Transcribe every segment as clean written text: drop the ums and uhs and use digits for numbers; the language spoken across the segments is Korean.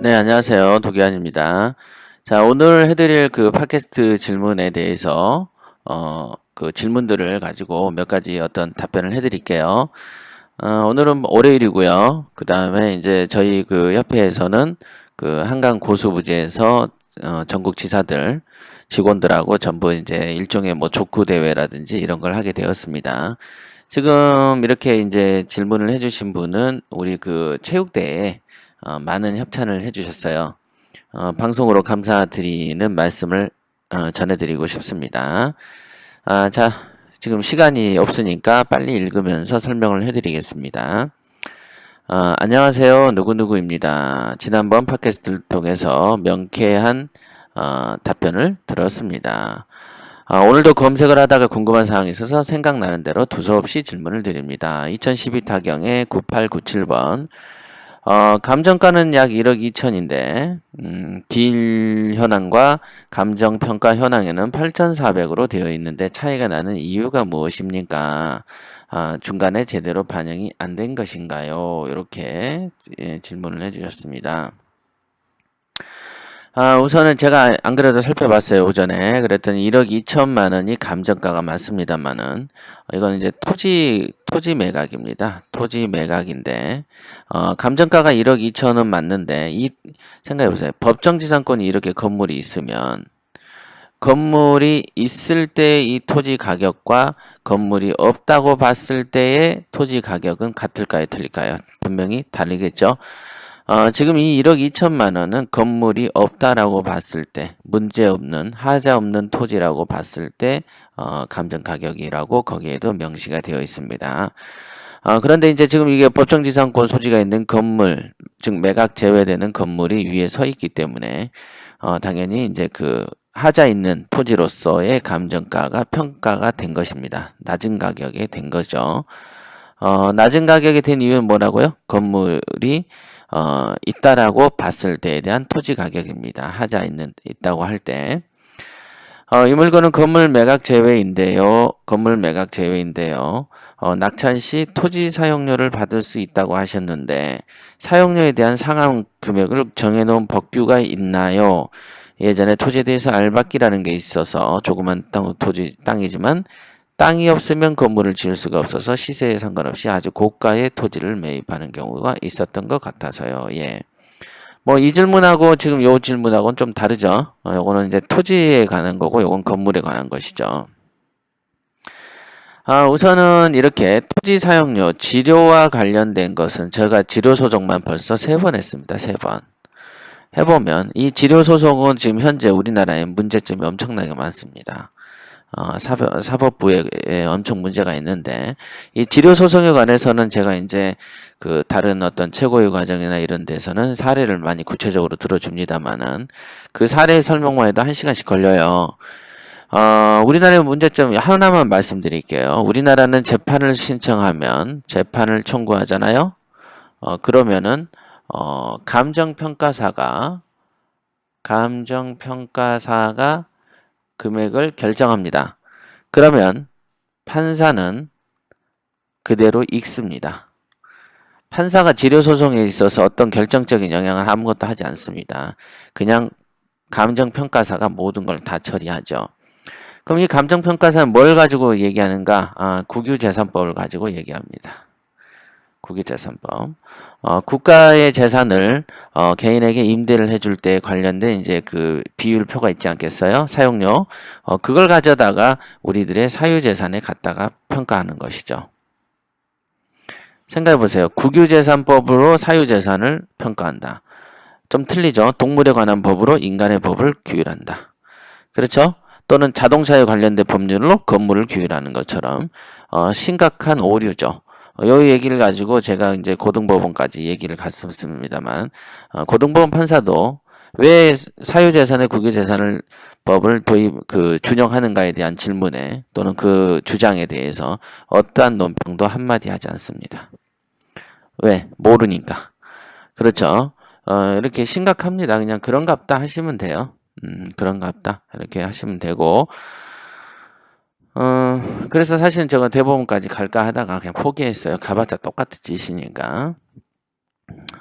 네, 안녕하세요. 도기환입니다. 자, 오늘 해드릴 그 팟캐스트 질문에 대해서, 그 질문들을 가지고 몇 가지 어떤 답변을 해드릴게요. 오늘은 월요일이고요. 그 다음에 이제 저희 그 협회에서는 그 한강 고수부지에서, 전국 지사들, 직원들하고 전부 이제 일종의 뭐 족구 대회라든지 이런 걸 하게 되었습니다. 지금 이렇게 이제 질문을 해주신 분은 우리 그 체육대회에 많은 협찬을 해주셨어요. 방송으로 감사드리는 말씀을 전해드리고 싶습니다. 자, 지금 시간이 없으니까 빨리 읽으면서 설명을 해드리겠습니다. 안녕하세요. 누구누구입니다. 지난번 팟캐스트를 통해서 명쾌한 답변을 들었습니다. 오늘도 검색을 하다가 궁금한 사항이 있어서 생각나는 대로 두서없이 질문을 드립니다. 2012 타경의 9897번. 감정가는 약 1억 2천인데, 딜 현황과 감정평가 현황에는 8,400으로 되어 있는데 차이가 나는 이유가 무엇입니까? 중간에 제대로 반영이 안 된 것인가요? 이렇게 질문을 해주셨습니다. 우선은 제가 안 그래도 살펴봤어요, 오전에. 그랬더니 1억 2천만 원이 감정가가 맞습니다만은, 이건 이제 토지 매각입니다. 토지 매각인데, 감정가가 1억 2천은 맞는데, 생각해보세요. 법정지상권이 이렇게 건물이 있으면, 건물이 있을 때 이 토지 가격과 건물이 없다고 봤을 때의 토지 가격은 같을까요, 틀릴까요? 분명히 다르겠죠? 지금 이 1억 2천만 원은 건물이 없다라고 봤을 때, 문제없는, 하자 없는 토지라고 봤을 때, 감정 가격이라고 거기에도 명시가 되어 있습니다. 그런데 이제 지금 이게 법정지상권 소지가 있는 건물, 즉 매각 제외되는 건물이 위에 서 있기 때문에, 당연히 이제 그 하자 있는 토지로서의 감정가가 평가가 된 것입니다. 낮은 가격에 된 거죠. 낮은 가격에 된 이유는 뭐라고요? 건물이 있다라고 봤을 때에 대한 토지 가격입니다. 하자 있다고 할 때. 이 물건은 건물 매각 제외인데요. 건물 매각 제외인데요. 낙찰 시 토지 사용료를 받을 수 있다고 하셨는데 사용료에 대한 상한 금액을 정해놓은 법규가 있나요? 예전에 토지에 대해서 알박기라는 게 있어서 조그만 땅이지만 땅이 없으면 건물을 지을 수가 없어서 시세에 상관없이 아주 고가의 토지를 매입하는 경우가 있었던 것 같아서요. 예. 뭐 이 질문하고 지금 요 질문하고는 좀 다르죠. 요거는 이제 토지에 관한 거고 요건 건물에 관한 것이죠. 우선은 이렇게 토지 사용료, 지료와 관련된 것은 제가 지료 소송만 벌써 3번 했습니다. 3번. 해보면 이 지료 소송은 지금 현재 우리나라에 문제점이 엄청나게 많습니다. 사법부에 엄청 문제가 있는데 이 지료 소송에 관해서는 제가 이제 그 다른 어떤 최고위 과정이나 이런 데서는 사례를 많이 구체적으로 들어줍니다만은 그 사례 설명만 해도 1시간씩 걸려요. 우리나라의 문제점 하나만 말씀드릴게요. 우리나라는 재판을 신청하면 재판을 청구하잖아요. 그러면은 감정평가사가 금액을 결정합니다. 그러면 판사는 그대로 읽습니다. 판사가 지료소송에 있어서 어떤 결정적인 영향을 아무것도 하지 않습니다. 그냥 감정평가사가 모든 걸 다 처리하죠. 그럼 이 감정평가사는 뭘 가지고 얘기하는가? 국유재산법을 가지고 얘기합니다. 국유재산법. 국가의 재산을 개인에게 임대를 해줄 때 관련된 이제 그 비율표가 있지 않겠어요? 사용료. 그걸 가져다가 우리들의 사유재산에 갖다가 평가하는 것이죠. 생각해 보세요. 국유재산법으로 사유재산을 평가한다. 좀 틀리죠? 동물에 관한 법으로 인간의 법을 규율한다. 그렇죠? 또는 자동차에 관련된 법률로 건물을 규율하는 것처럼 심각한 오류죠. 요 얘기를 가지고 제가 이제 고등법원까지 얘기를 갔었습니다만 고등법원 판사도 왜 사유재산의 국유재산을 법을 준용하는가에 대한 질문에 또는 그 주장에 대해서 어떠한 논평도 한마디 하지 않습니다. 왜? 모르니까. 그렇죠. 이렇게 심각합니다. 그냥 그런갑다 하시면 돼요. 그런갑다 이렇게 하시면 되고 그래서 사실은 제가 대법원까지 갈까 하다가 그냥 포기했어요. 가봤자 똑같은 짓이니까.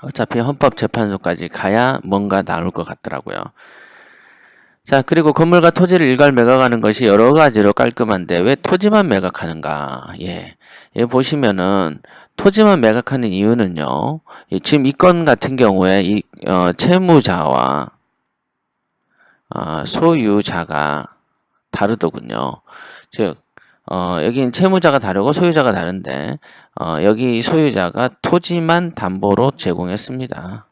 어차피 헌법재판소까지 가야 뭔가 나올 것 같더라고요. 자, 그리고 건물과 토지를 일괄 매각하는 것이 여러 가지로 깔끔한데 왜 토지만 매각하는가? 예. 여기 보시면은 토지만 매각하는 이유는요. 지금 이 건 같은 경우에 채무자와 소유자가 다르더군요. 즉, 여긴 채무자가 다르고 소유자가 다른데, 여기 소유자가 토지만 담보로 제공했습니다.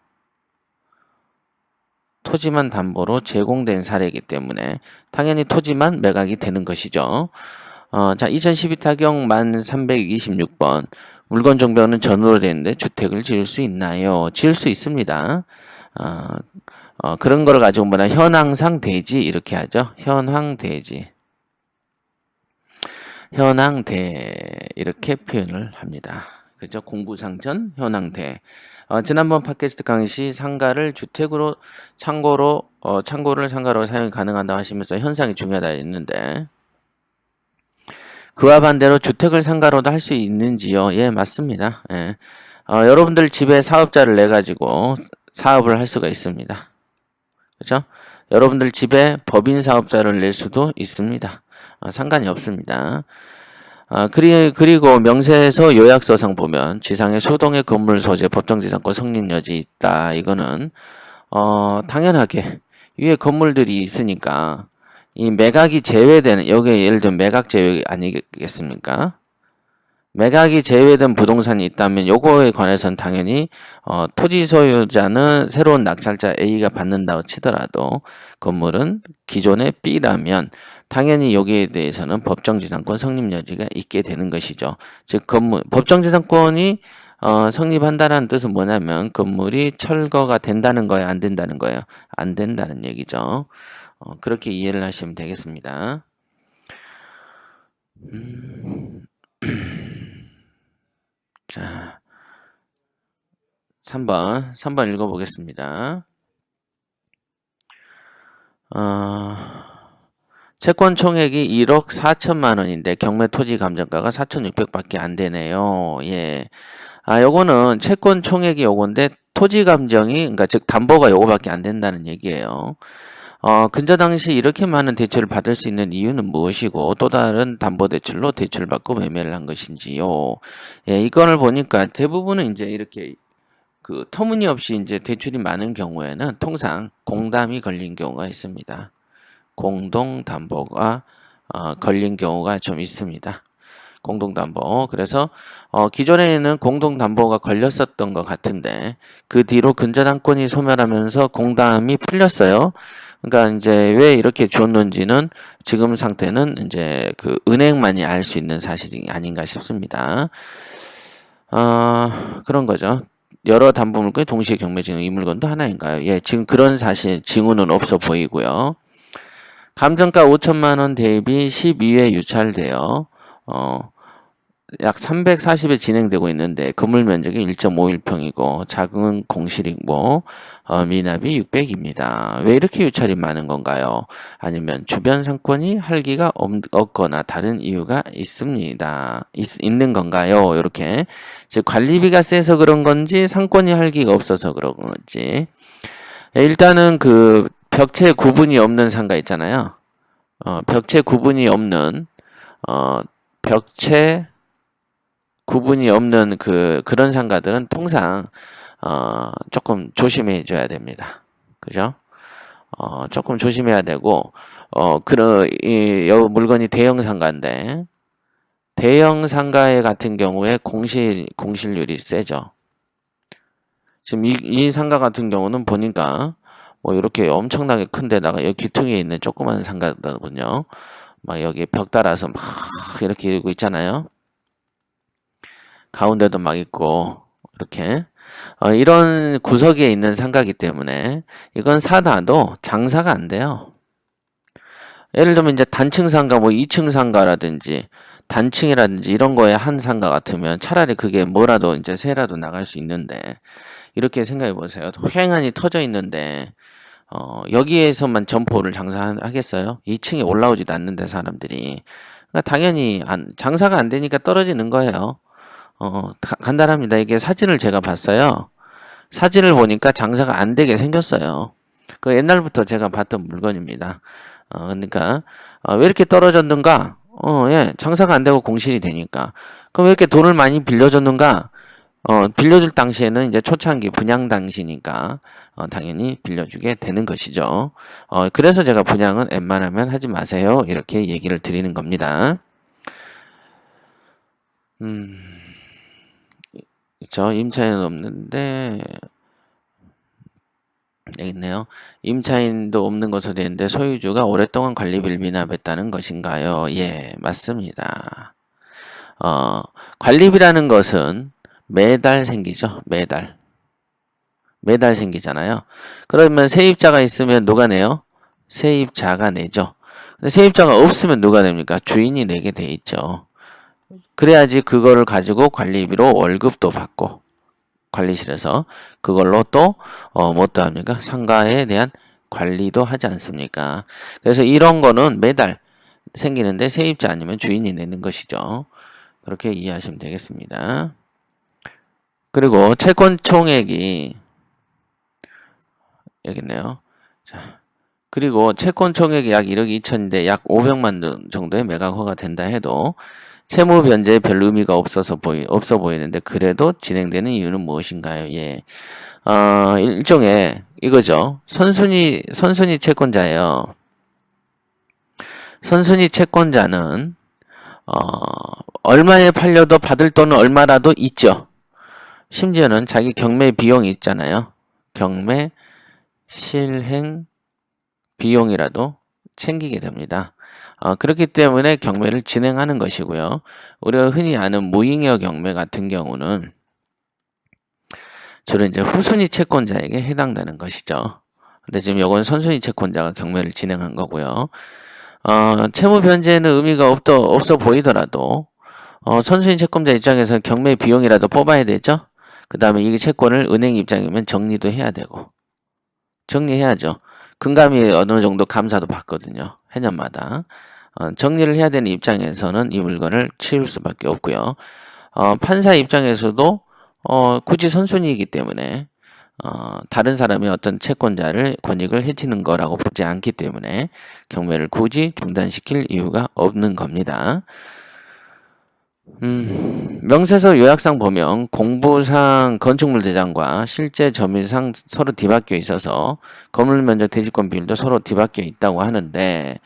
토지만 담보로 제공된 사례이기 때문에 당연히 토지만 매각이 되는 것이죠. 자, 2012 타경 1326번. 물건 종변은 전으로 되는데 주택을 지을 수 있나요? 지을 수 있습니다. 그런 걸 가지고 뭐냐, 현황상 대지 이렇게 하죠. 현황 대지. 현황대 이렇게 표현을 합니다. 그죠? 공부상전 현황대. 지난번 팟캐스트 강의 시 상가를 주택으로 창고를 상가로 사용이 가능하다 하시면서 현상이 중요하다 했는데 그와 반대로 주택을 상가로도 할 수 있는지요? 예, 맞습니다. 예. 여러분들 집에 사업자를 내 가지고 사업을 할 수가 있습니다. 그렇죠? 여러분들 집에 법인 사업자를 낼 수도 있습니다. 상관이 없습니다. 그리고 명세서 요약서상 보면 지상의 소동의 건물 소재 법정지상권 성립 여지 있다. 이거는 당연하게 위에 건물들이 있으니까 이 매각이 제외되는, 여기에 예를 들면 매각 제외 아니겠습니까? 매각이 제외된 부동산이 있다면 요거에 관해서는 당연히 토지 소유자는 새로운 낙찰자 A가 받는다고 치더라도 건물은 기존의 B라면 당연히 여기에 대해서는 법정지상권 성립 여지가 있게 되는 것이죠. 즉 법정지상권이 성립한다는 뜻은 뭐냐면 건물이 철거가 된다는 거예요, 안 된다는 거예요? 안 된다는 얘기죠. 그렇게 이해를 하시면 되겠습니다. 자, 3번 읽어보겠습니다. 채권 총액이 1억 4천만 원인데 경매 토지 감정가가 4,600밖에 안 되네요. 예. 요거는 채권 총액이 요건데 토지 감정이, 그러니까 즉 담보가 요거밖에 안 된다는 얘기예요. 근저 당시 이렇게 많은 대출을 받을 수 있는 이유는 무엇이고 또 다른 담보대출로 대출을 받고 매매를 한 것인지요. 예, 이건을 보니까 대부분은 이제 이렇게 터무니없이 이제 대출이 많은 경우에는 통상 공담이 걸린 경우가 있습니다. 공동담보가 걸린 경우가 좀 있습니다. 공동담보. 그래서 기존에는 공동담보가 걸렸었던 것 같은데 그 뒤로 근저당권이 소멸하면서 공담이 풀렸어요. 그러니까 이제 왜 이렇게 줬는지는 지금 상태는 이제 은행만이 알 수 있는 사실이 아닌가 싶습니다. 그런 거죠. 여러 담보물건이 동시에 경매징후 이 물건도 하나인가요? 예, 지금 그런 사실 징후는 없어 보이고요. 감정가 5천만 원 대비 12회 유찰되어 약 340에 진행되고 있는데 건물 면적이 1.51평이고 작은 공실이고 미납이 600입니다. 왜 이렇게 유찰이 많은 건가요? 아니면 주변 상권이 할기가 없거나 다른 이유가 있는 건가요? 이렇게 즉 관리비가 세서 그런 건지 상권이 할기가 없어서 그런 건지. 일단은 벽체 구분이 없는 상가 있잖아요. 벽체 구분이 없는 벽체 구분이 없는 그런 상가들은 통상 조금 조심해 줘야 됩니다. 그죠? 조금 조심해야 되고 이 물건이 대형 상가인데 대형 상가의 같은 경우에 공실률이 세죠. 지금 이 상가 같은 경우는 보니까 뭐 이렇게 엄청나게 큰 데다가 여기 귀퉁이에 있는 조그만 상가거든요. 막 여기 벽 따라서 막 이렇게 이러고 있잖아요. 가운데도 막 있고 이렇게 이런 구석에 있는 상가이기 때문에 이건 사놔도 장사가 안 돼요. 예를 들면 이제 단층 상가, 뭐 2층 상가라든지 단층이라든지 이런 거에 한 상가 같으면 차라리 그게 뭐라도 이제 새라도 나갈 수 있는데 이렇게 생각해 보세요. 휑하니 터져 있는데 여기에서만 점포를 장사하겠어요? 2층에 올라오지도 않는데 사람들이. 그러니까 당연히 장사가 안 되니까 떨어지는 거예요. 간단합니다. 이게 사진을 제가 봤어요. 사진을 보니까 장사가 안 되게 생겼어요. 그 옛날부터 제가 봤던 물건입니다. 그러니까 왜 이렇게 떨어졌는가? 예, 장사가 안 되고 공실이 되니까. 그럼 왜 이렇게 돈을 많이 빌려줬는가? 빌려줄 당시에는 이제 초창기 분양 당시니까 당연히 빌려주게 되는 것이죠. 그래서 제가 분양은 웬만하면 하지 마세요. 이렇게 얘기를 드리는 겁니다. 그렇죠. 임차인은 없는데 여기 있네요. 임차인도 없는 것으로 되는데 소유주가 오랫동안 관리비를 미납했다는 것인가요? 예, 맞습니다. 관리비라는 것은 매달 생기죠. 매달 생기잖아요. 그러면 세입자가 있으면 누가 내요? 세입자가 내죠. 근데 세입자가 없으면 누가 냅니까? 주인이 내게 돼 있죠. 그래야지 그거를 가지고 관리비로 월급도 받고 관리실에서 그걸로 또 뭣도 합니까? 상가에 대한 관리도 하지 않습니까? 그래서 이런 거는 매달 생기는데 세입자 아니면 주인이 내는 것이죠. 그렇게 이해하시면 되겠습니다. 그리고 채권 총액이 여기 있네요. 자, 그리고 채권 총액이 약 1억 2천인데 약 500만 원 정도의 매각허가 된다 해도 채무 변제에 별 의미가 없어 보이는데 그래도 진행되는 이유는 무엇인가요? 예. 일종의 이거죠. 선순위 채권자예요. 선순위 채권자는 얼마에 팔려도 받을 돈은 얼마라도 있죠. 심지어는 자기 경매 비용이 있잖아요. 경매 실행 비용이라도 챙기게 됩니다. 그렇기 때문에 경매를 진행하는 것이고요. 우리가 흔히 아는 무잉여 경매 같은 경우는 주로 이제 후순위 채권자에게 해당되는 것이죠. 근데 지금 이건 선순위 채권자가 경매를 진행한 거고요. 채무 변제에는 의미가 없어 보이더라도 선순위 채권자 입장에서는 경매 비용이라도 뽑아야 되죠. 그 다음에 이 채권을 은행 입장이면 정리도 해야 되고 정리해야죠. 금감이 어느 정도 감사도 받거든요. 해년마다. 정리를 해야 되는 입장에서는 이 물건을 치울 수밖에 없고요. 판사 입장에서도 굳이 선순위이기 때문에 다른 사람이 어떤 채권자를 권익을 해치는 거라고 보지 않기 때문에 경매를 굳이 중단시킬 이유가 없는 겁니다. 명세서 요약상 보면 공부상 건축물 대장과 실제 점유상 서로 뒤바뀌어 있어서 건물 면적 대지권 비율도 서로 뒤바뀌어 있다고 하는데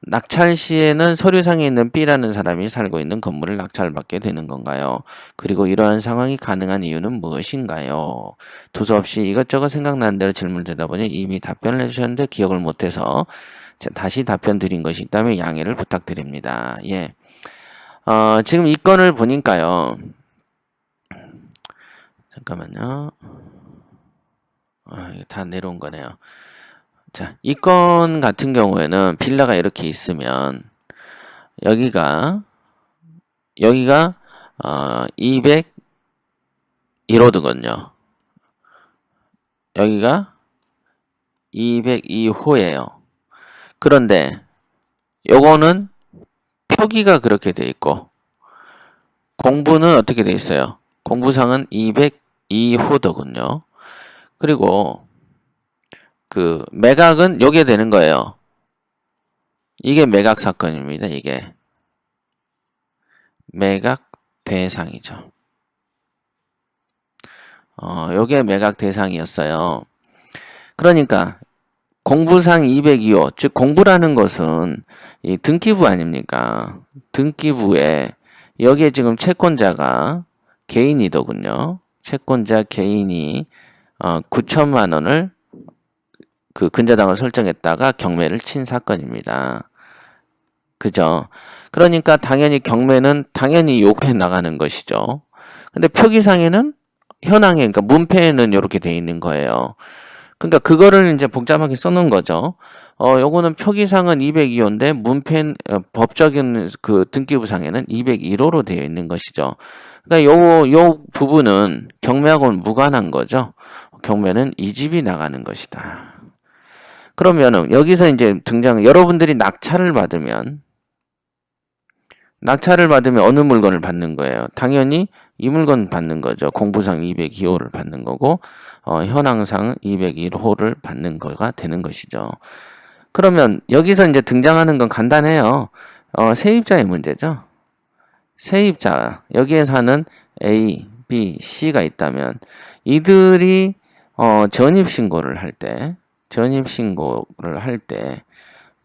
낙찰 시에는 서류상에 있는 B라는 사람이 살고 있는 건물을 낙찰받게 되는 건가요? 그리고 이러한 상황이 가능한 이유는 무엇인가요? 두서없이 이것저것 생각나는 대로 질문을 드려보니 이미 답변을 해주셨는데 기억을 못해서 다시 답변 드린 것이 있다면 양해를 부탁드립니다. 예. 지금 이 건을 보니까요. 잠깐만요. 이게 다 내려온 거네요. 자, 이 건 같은 경우에는 빌라가 이렇게 있으면 여기가 201호거든요. 여기가 202호예요. 그런데 요거는 표기가 그렇게 돼 있고 공부는 어떻게 돼 있어요? 공부상은 202호더군요. 그리고 그 매각은 요게 되는 거예요. 이게 매각 사건입니다. 이게 매각 대상이죠. 요게 매각 대상이었어요. 그러니까 공부상 202호, 즉 공부라는 것은 이 등기부 아닙니까? 등기부에 여기에 지금 채권자가 개인이더군요. 채권자 개인이 9천만 원을 그 근저당을 설정했다가 경매를 친 사건입니다. 그죠? 그러니까 당연히 경매는 당연히 요구해 나가는 것이죠. 근데 표기상에는 현황에 그러니까 문패에는 이렇게 돼 있는 거예요. 그러니까 그거를 이제 복잡하게 써놓은 거죠. 요거는 표기상은 202호인데 문패 법적인 그 등기부상에는 201호로 되어 있는 것이죠. 그러니까 요 부분은 경매하고는 무관한 거죠. 경매는 이 집이 나가는 것이다. 그러면은 여기서 이제 여러분들이 낙찰을 받으면 낙찰을 받으면 어느 물건을 받는 거예요? 당연히 이 물건 받는 거죠. 공부상 202호를 받는 거고 현황상 201호를 받는 거가 되는 것이죠. 그러면 여기서 이제 등장하는 건 간단해요. 세입자의 문제죠. 세입자, 여기에 사는 A, B, C가 있다면 이들이 전입신고를 할 때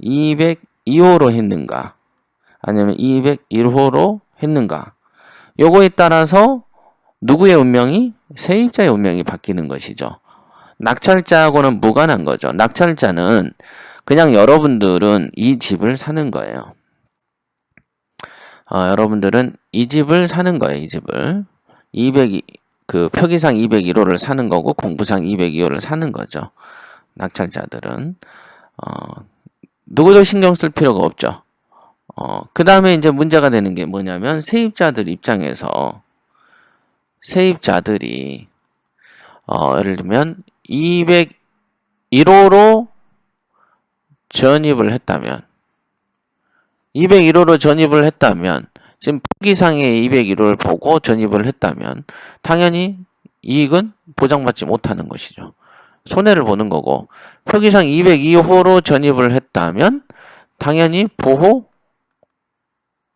202호로 했는가 아니면 201호로 했는가, 요거에 따라서 누구의 운명이? 세입자의 운명이 바뀌는 것이죠. 낙찰자하고는 무관한 거죠. 낙찰자는 그냥 여러분들은 이 집을 사는 거예요. 여러분들은 이 집을 사는 거예요. 이 집을 표기상 201호를 사는 거고 공부상 202호를 사는 거죠. 낙찰자들은 누구도 신경 쓸 필요가 없죠. 그 다음에 이제 문제가 되는 게 뭐냐면 세입자들 입장에서 세입자들이 예를 들면 201호로 전입을 했다면 201호로 전입을 했다면 지금 표기상의 201호를 보고 전입을 했다면 당연히 이익은 보장받지 못하는 것이죠. 손해를 보는 거고, 표기상 202호로 전입을 했다면 당연히 보호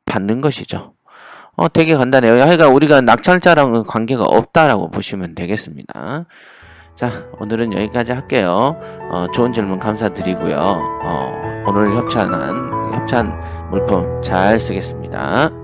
받는 것이죠. 되게 간단해요. 하여간 우리가 낙찰자랑은 관계가 없다라고 보시면 되겠습니다. 자, 오늘은 여기까지 할게요. 좋은 질문 감사드리고요. 오늘 협찬 물품 잘 쓰겠습니다.